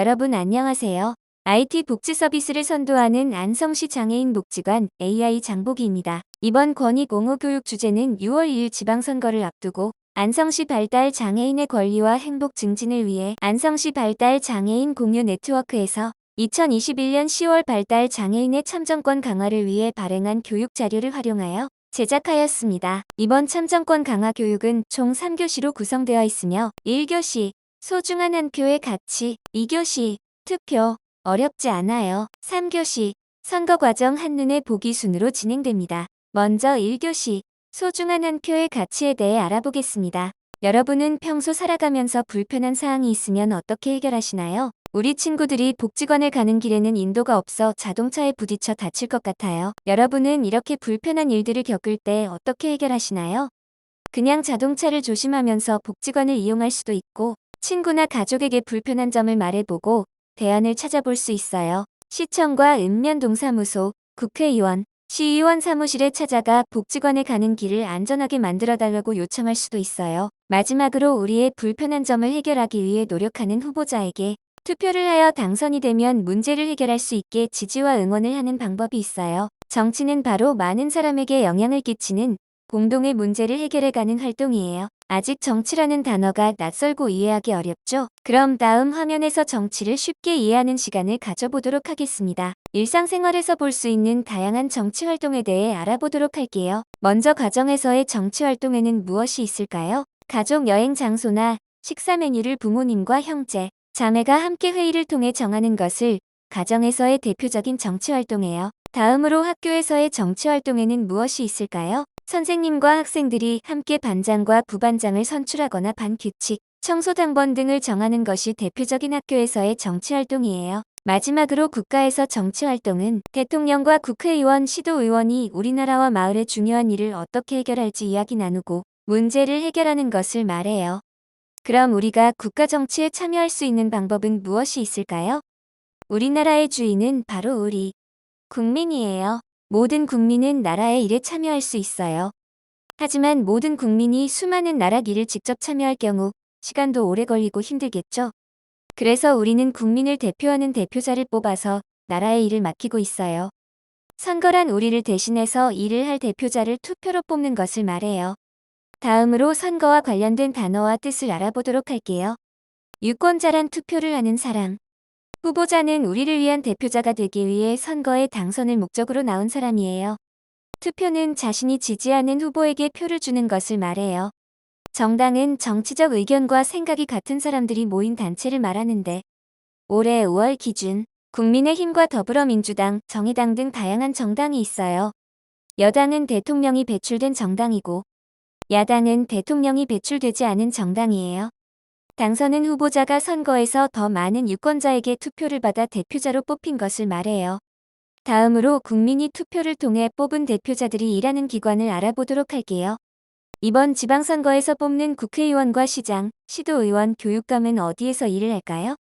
여러분 안녕하세요. IT 복지 서비스를 선도하는 안성시 장애인 복지관 AI 장보기입니다. 이번 권익 옹호 교육 주제는 6월 2일 지방선거를 앞두고 안성시 발달 장애인의 권리와 행복 증진을 위해 안성시 발달 장애인 공유 네트워크에서 2021년 10월 발달 장애인의 참정권 강화를 위해 발행한 교육 자료를 활용하여 제작하였습니다. 이번 참정권 강화 교육은 총 3교시로 구성되어 있으며 1교시 소중한 한 표의 가치, 2교시 투표, 어렵지 않아요. 3교시 선거 과정 한눈에 보기 순으로 진행됩니다. 먼저 1교시 소중한 한 표의 가치에 대해 알아보겠습니다. 여러분은 평소 살아가면서 불편한 사항이 있으면 어떻게 해결하시나요? 우리 친구들이 복지관을 가는 길에는 인도가 없어 자동차에 부딪혀 다칠 것 같아요. 여러분은 이렇게 불편한 일들을 겪을 때 어떻게 해결하시나요? 그냥 자동차를 조심하면서 복지관을 이용할 수도 있고, 친구나 가족에게 불편한 점을 말해보고 대안을 찾아볼 수 있어요. 시청과 읍면동사무소, 국회의원, 시의원 사무실에 찾아가 복지관에 가는 길을 안전하게 만들어달라고 요청할 수도 있어요. 마지막으로 우리의 불편한 점을 해결하기 위해 노력하는 후보자에게 투표를 하여 당선이 되면 문제를 해결할 수 있게 지지와 응원을 하는 방법이 있어요. 정치는 바로 많은 사람에게 영향을 끼치는 공동의 문제를 해결해가는 활동이에요. 아직 정치라는 단어가 낯설고 이해하기 어렵죠? 그럼 다음 화면에서 정치를 쉽게 이해하는 시간을 가져보도록 하겠습니다. 일상생활에서 볼 수 있는 다양한 정치 활동에 대해 알아보도록 할게요. 먼저 가정에서의 정치 활동에는 무엇이 있을까요? 가족 여행 장소나 식사 메뉴를 부모님과 형제, 자매가 함께 회의를 통해 정하는 것을 가정에서의 대표적인 정치 활동이에요. 다음으로 학교에서의 정치 활동에는 무엇이 있을까요? 선생님과 학생들이 함께 반장과 부반장을 선출하거나 반 규칙, 청소 당번 등을 정하는 것이 대표적인 학교에서의 정치 활동이에요. 마지막으로 국가에서 정치 활동은 대통령과 국회의원, 시도의원이 우리나라와 마을의 중요한 일을 어떻게 해결할지 이야기 나누고 문제를 해결하는 것을 말해요. 그럼 우리가 국가 정치에 참여할 수 있는 방법은 무엇이 있을까요? 우리나라의 주인은 바로 우리 국민이에요. 모든 국민은 나라의 일에 참여할 수 있어요. 하지만 모든 국민이 수많은 나라 일을 직접 참여할 경우 시간도 오래 걸리고 힘들겠죠? 그래서 우리는 국민을 대표하는 대표자를 뽑아서 나라의 일을 맡기고 있어요. 선거란 우리를 대신해서 일을 할 대표자를 투표로 뽑는 것을 말해요. 다음으로 선거와 관련된 단어와 뜻을 알아보도록 할게요. 유권자란 투표를 하는 사람. 후보자는 우리를 위한 대표자가 되기 위해 선거에 당선을 목적으로 나온 사람이에요. 투표는 자신이 지지하는 후보에게 표를 주는 것을 말해요. 정당은 정치적 의견과 생각이 같은 사람들이 모인 단체를 말하는데, 올해 5월 기준 국민의힘과 더불어민주당, 정의당 등 다양한 정당이 있어요. 여당은 대통령이 배출된 정당이고, 야당은 대통령이 배출되지 않은 정당이에요. 당선은 후보자가 선거에서 더 많은 유권자에게 투표를 받아 대표자로 뽑힌 것을 말해요. 다음으로 국민이 투표를 통해 뽑은 대표자들이 일하는 기관을 알아보도록 할게요. 이번 지방선거에서 뽑는 국회의원과 시장, 시도의원, 교육감은 어디에서 일을 할까요?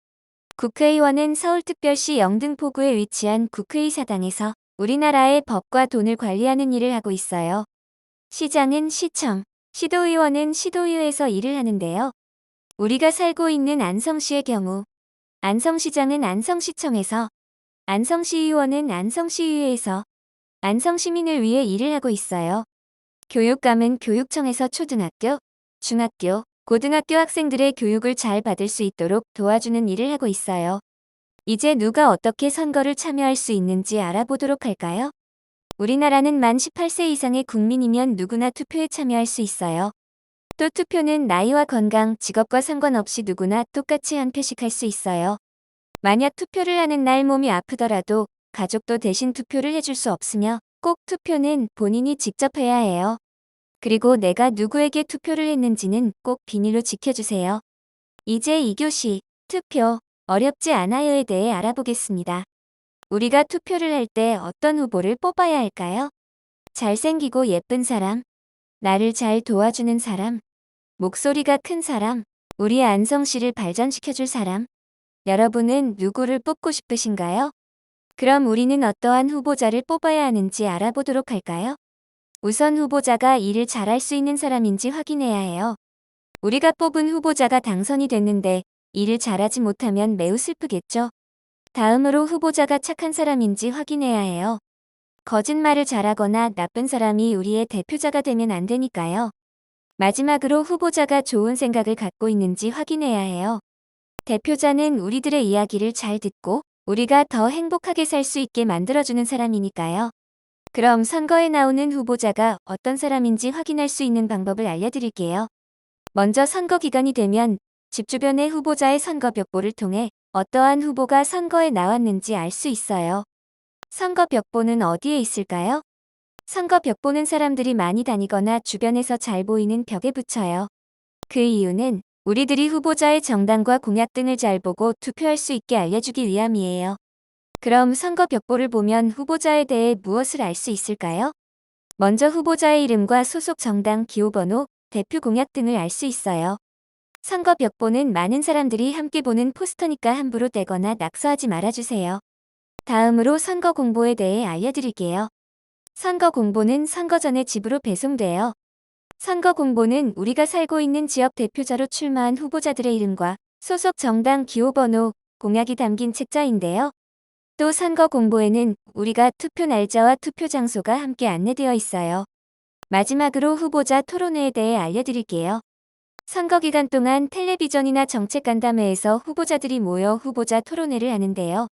국회의원은 서울특별시 영등포구에 위치한 국회의사당에서 우리나라의 법과 돈을 관리하는 일을 하고 있어요. 시장은 시청, 시도의원은 시도의회에서 일을 하는데요. 우리가 살고 있는 안성시의 경우 안성시장은 안성시청에서, 안성시의원은 안성시의회에서 안성시민을 위해 일을 하고 있어요. 교육감은 교육청에서 초등학교, 중학교, 고등학교 학생들의 교육을 잘 받을 수 있도록 도와주는 일을 하고 있어요. 이제 누가 어떻게 선거를 참여할 수 있는지 알아보도록 할까요? 우리나라는 만 18세 이상의 국민이면 누구나 투표에 참여할 수 있어요. 또 투표는 나이와 건강, 직업과 상관없이 누구나 똑같이 한 표씩 할 수 있어요. 만약 투표를 하는 날 몸이 아프더라도 가족도 대신 투표를 해줄 수 없으며 꼭 투표는 본인이 직접 해야 해요. 그리고 내가 누구에게 투표를 했는지는 꼭 비밀로 지켜주세요. 이제 2교시 투표, 어렵지 않아요에 대해 알아보겠습니다. 우리가 투표를 할 때 어떤 후보를 뽑아야 할까요? 잘생기고 예쁜 사람, 나를 잘 도와주는 사람, 목소리가 큰 사람, 우리 안성시를 발전시켜줄 사람. 여러분은 누구를 뽑고 싶으신가요? 그럼 우리는 어떠한 후보자를 뽑아야 하는지 알아보도록 할까요? 우선 후보자가 일을 잘할 수 있는 사람인지 확인해야 해요. 우리가 뽑은 후보자가 당선이 됐는데 일을 잘하지 못하면 매우 슬프겠죠. 다음으로 후보자가 착한 사람인지 확인해야 해요. 거짓말을 잘하거나 나쁜 사람이 우리의 대표자가 되면 안 되니까요. 마지막으로 후보자가 좋은 생각을 갖고 있는지 확인해야 해요. 대표자는 우리들의 이야기를 잘 듣고 우리가 더 행복하게 살 수 있게 만들어주는 사람이니까요. 그럼 선거에 나오는 후보자가 어떤 사람인지 확인할 수 있는 방법을 알려드릴게요. 먼저 선거 기간이 되면 집 주변의 후보자의 선거 벽보를 통해 어떠한 후보가 선거에 나왔는지 알 수 있어요. 선거 벽보는 어디에 있을까요? 선거 벽보는 사람들이 많이 다니거나 주변에서 잘 보이는 벽에 붙여요. 그 이유는 우리들이 후보자의 정당과 공약 등을 잘 보고 투표할 수 있게 알려주기 위함이에요. 그럼 선거 벽보를 보면 후보자에 대해 무엇을 알 수 있을까요? 먼저 후보자의 이름과 소속 정당 기호번호, 대표 공약 등을 알 수 있어요. 선거 벽보는 많은 사람들이 함께 보는 포스터니까 함부로 떼거나 낙서하지 말아주세요. 다음으로 선거 공보에 대해 알려드릴게요. 선거 공보는 선거 전에 집으로 배송돼요. 선거 공보는 우리가 살고 있는 지역 대표자로 출마한 후보자들의 이름과 소속 정당 기호번호, 공약이 담긴 책자인데요. 또 선거 공보에는 우리가 투표 날짜와 투표 장소가 함께 안내되어 있어요. 마지막으로 후보자 토론회에 대해 알려드릴게요. 선거 기간 동안 텔레비전이나 정책 간담회에서 후보자들이 모여 후보자 토론회를 하는데요.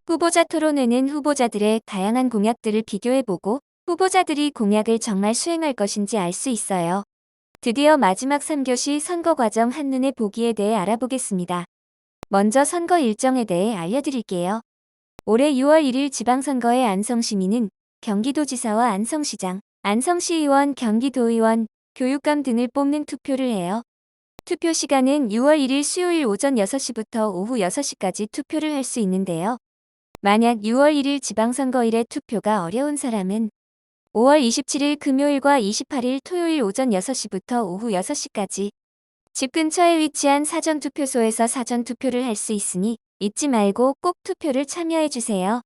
후보자 토론회는 후보자들의 다양한 공약들을 비교해보고 후보자들이 공약을 정말 수행할 것인지 알 수 있어요. 드디어 마지막 3교시 선거 과정 한눈에 보기에 대해 알아보겠습니다. 먼저 선거 일정에 대해 알려드릴게요. 올해 6월 1일 지방선거의 안성시민은 경기도지사와 안성시장, 안성시의원, 경기도의원, 교육감 등을 뽑는 투표를 해요. 투표 시간은 6월 1일 수요일 오전 6시부터 오후 6시까지 투표를 할 수 있는데요. 만약 6월 1일 지방선거일에 투표가 어려운 사람은 5월 27일 금요일과 28일 토요일 오전 6시부터 오후 6시까지 집 근처에 위치한 사전투표소에서 사전투표를 할 수 있으니 잊지 말고 꼭 투표를 참여해주세요.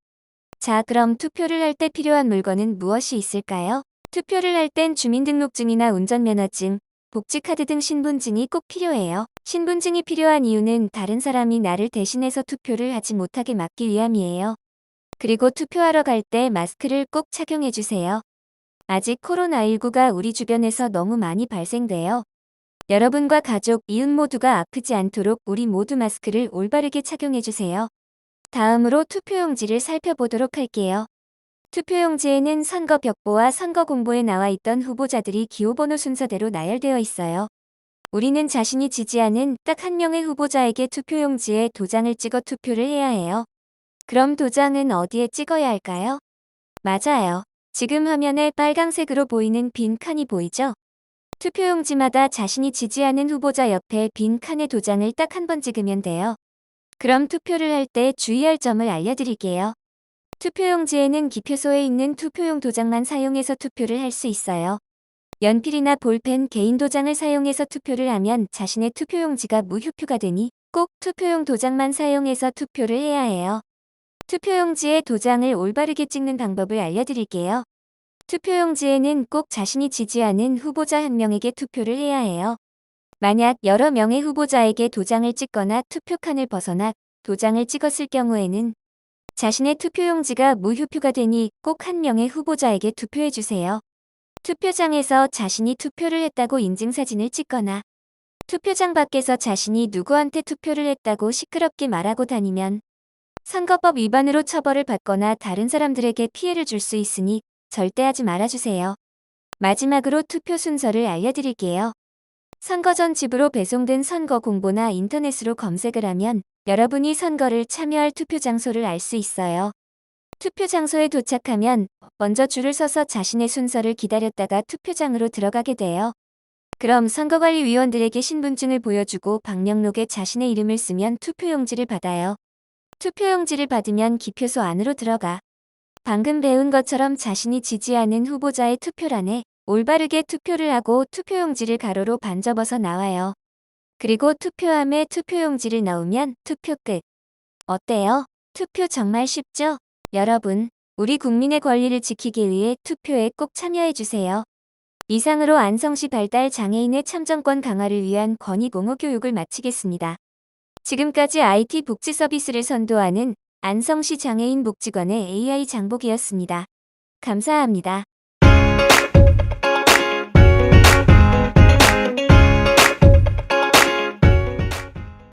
자, 그럼 투표를 할 때 필요한 물건은 무엇이 있을까요? 투표를 할 땐 주민등록증이나 운전면허증, 복지카드 등 신분증이 꼭 필요해요. 신분증이 필요한 이유는 다른 사람이 나를 대신해서 투표를 하지 못하게 막기 위함이에요. 그리고 투표하러 갈 때 마스크를 꼭 착용해주세요. 아직 코로나19가 우리 주변에서 너무 많이 발생돼요. 여러분과 가족, 이웃 모두가 아프지 않도록 우리 모두 마스크를 올바르게 착용해주세요. 다음으로 투표용지를 살펴보도록 할게요. 투표용지에는 선거 벽보와 선거 공보에 나와 있던 후보자들이 기호번호 순서대로 나열되어 있어요. 우리는 자신이 지지하는 딱 한 명의 후보자에게 투표용지에 도장을 찍어 투표를 해야 해요. 그럼 도장은 어디에 찍어야 할까요? 맞아요. 지금 화면에 빨강색으로 보이는 빈 칸이 보이죠? 투표용지마다 자신이 지지하는 후보자 옆에 빈 칸에 도장을 딱 한 번 찍으면 돼요. 그럼 투표를 할 때 주의할 점을 알려드릴게요. 투표용지에는 기표소에 있는 투표용 도장만 사용해서 투표를 할 수 있어요. 연필이나 볼펜, 개인 도장을 사용해서 투표를 하면 자신의 투표용지가 무효표가 되니 꼭 투표용 도장만 사용해서 투표를 해야 해요. 투표용지에 도장을 올바르게 찍는 방법을 알려드릴게요. 투표용지에는 꼭 자신이 지지하는 후보자 한 명에게 투표를 해야 해요. 만약 여러 명의 후보자에게 도장을 찍거나 투표칸을 벗어나 도장을 찍었을 경우에는 자신의 투표용지가 무효표가 되니 꼭 한 명의 후보자에게 투표해주세요. 투표장에서 자신이 투표를 했다고 인증사진을 찍거나 투표장 밖에서 자신이 누구한테 투표를 했다고 시끄럽게 말하고 다니면 선거법 위반으로 처벌을 받거나 다른 사람들에게 피해를 줄 수 있으니 절대 하지 말아주세요. 마지막으로 투표 순서를 알려드릴게요. 선거 전 집으로 배송된 선거 공보나 인터넷으로 검색을 하면 여러분이 선거를 참여할 투표 장소를 알 수 있어요. 투표 장소에 도착하면 먼저 줄을 서서 자신의 순서를 기다렸다가 투표장으로 들어가게 돼요. 그럼 선거관리위원들에게 신분증을 보여주고 방명록에 자신의 이름을 쓰면 투표용지를 받아요. 투표용지를 받으면 기표소 안으로 들어가 방금 배운 것처럼 자신이 지지하는 후보자의 투표란에 올바르게 투표를 하고 투표용지를 가로로 반접어서 나와요. 그리고 투표함에 투표용지를 넣으면 투표 끝. 어때요? 투표 정말 쉽죠? 여러분, 우리 국민의 권리를 지키기 위해 투표에 꼭 참여해주세요. 이상으로 안성시 발달 장애인의 참정권 강화를 위한 권익 옹호 교육을 마치겠습니다. 지금까지 IT 복지 서비스를 선도하는 안성시 장애인 복지관의 AI 장복이었습니다. 감사합니다.